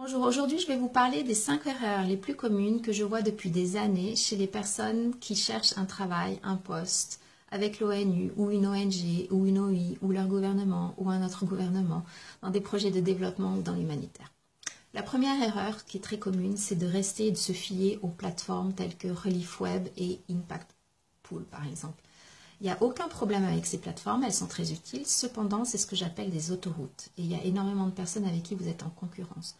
Bonjour, aujourd'hui je vais vous parler des 5 erreurs les plus communes que je vois depuis des années chez les personnes qui cherchent un travail, un poste avec l'ONU ou une ONG ou une OI ou leur gouvernement ou un autre gouvernement dans des projets de développement ou dans l'humanitaire. La première erreur qui est très commune, c'est de rester et de se fier aux plateformes telles que Relief Web et Impact Pool par exemple. Il n'y a aucun problème avec ces plateformes, elles sont très utiles, cependant c'est ce que j'appelle des autoroutes et il y a énormément de personnes avec qui vous êtes en concurrence.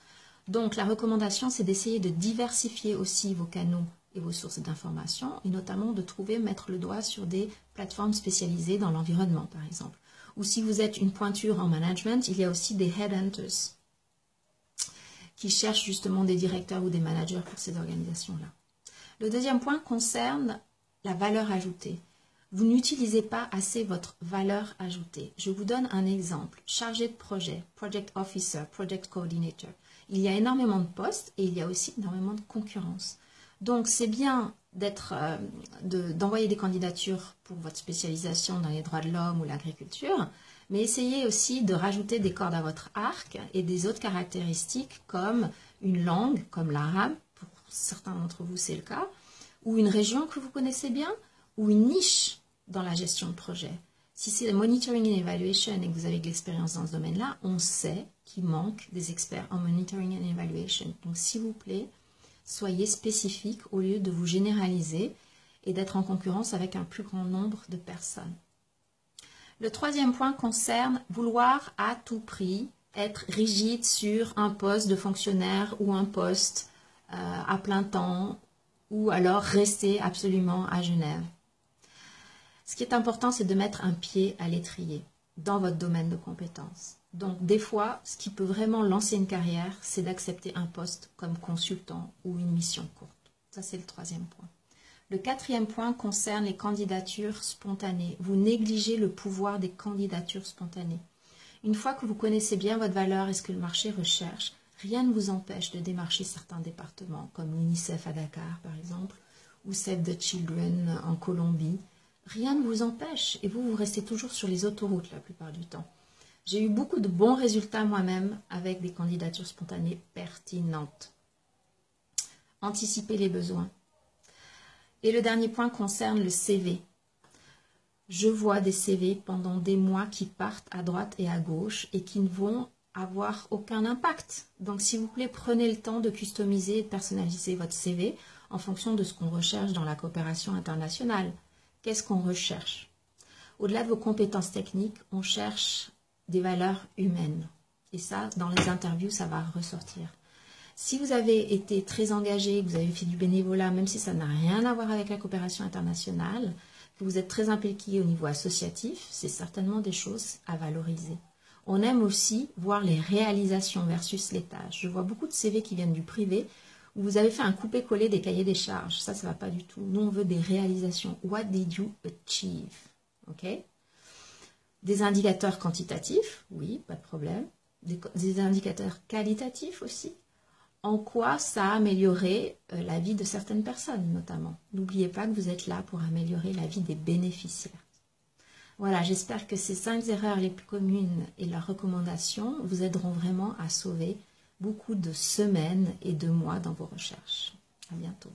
Donc la recommandation, c'est d'essayer de diversifier aussi vos canaux et vos sources d'information, et notamment de mettre le doigt sur des plateformes spécialisées dans l'environnement, par exemple. Ou si vous êtes une pointure en management, il y a aussi des headhunters qui cherchent justement des directeurs ou des managers pour ces organisations-là. Le deuxième point concerne la valeur ajoutée. Vous n'utilisez pas assez votre valeur ajoutée. Je vous donne un exemple. Chargé de projet, project officer, project coordinator. Il y a énormément de postes et il y a aussi énormément de concurrence. Donc c'est bien d'envoyer des candidatures pour votre spécialisation dans les droits de l'homme ou l'agriculture, mais essayez aussi de rajouter des cordes à votre arc et des autres caractéristiques comme une langue, comme l'arabe, pour certains d'entre vous c'est le cas, ou une région que vous connaissez bien, ou une niche dans la gestion de projet. Si c'est le monitoring and evaluation et que vous avez de l'expérience dans ce domaine-là, on sait qu'il manque des experts en monitoring and evaluation. Donc, s'il vous plaît, soyez spécifique au lieu de vous généraliser et d'être en concurrence avec un plus grand nombre de personnes. Le troisième point concerne vouloir à tout prix être rigide sur un poste de fonctionnaire ou un poste à plein temps ou alors rester absolument à Genève. Ce qui est important, c'est de mettre un pied à l'étrier dans votre domaine de compétences. Donc, des fois, ce qui peut vraiment lancer une carrière, c'est d'accepter un poste comme consultant ou une mission courte. Ça, c'est le troisième point. Le quatrième point concerne les candidatures spontanées. Vous négligez le pouvoir des candidatures spontanées. Une fois que vous connaissez bien votre valeur et ce que le marché recherche, rien ne vous empêche de démarcher certains départements, comme l'UNICEF à Dakar, par exemple, ou Save the Children en Colombie. Rien ne vous empêche et vous restez toujours sur les autoroutes la plupart du temps. J'ai eu beaucoup de bons résultats moi-même avec des candidatures spontanées pertinentes. Anticipez les besoins. Et le dernier point concerne le CV. Je vois des CV pendant des mois qui partent à droite et à gauche et qui ne vont avoir aucun impact. Donc s'il vous plaît, prenez le temps de customiser et de personnaliser votre CV en fonction de ce qu'on recherche dans la coopération internationale. Qu'est-ce qu'on recherche? Au-delà de vos compétences techniques, on cherche des valeurs humaines. Et ça, dans les interviews, ça va ressortir. Si vous avez été très engagé, que vous avez fait du bénévolat, même si ça n'a rien à voir avec la coopération internationale, que vous êtes très impliqué au niveau associatif, c'est certainement des choses à valoriser. On aime aussi voir les réalisations versus les tâches. Je vois beaucoup de CV qui viennent du privé, où vous avez fait un coupé-collé des cahiers des charges. Ça ne va pas du tout. Nous, on veut des réalisations. What did you achieve? OK? Des indicateurs quantitatifs, oui, pas de problème. Des indicateurs qualitatifs aussi. En quoi ça a amélioré la vie de certaines personnes, notamment. N'oubliez pas que vous êtes là pour améliorer la vie des bénéficiaires. Voilà, j'espère que ces 5 erreurs les plus communes et leurs recommandations vous aideront vraiment à sauver beaucoup de semaines et de mois dans vos recherches. À bientôt.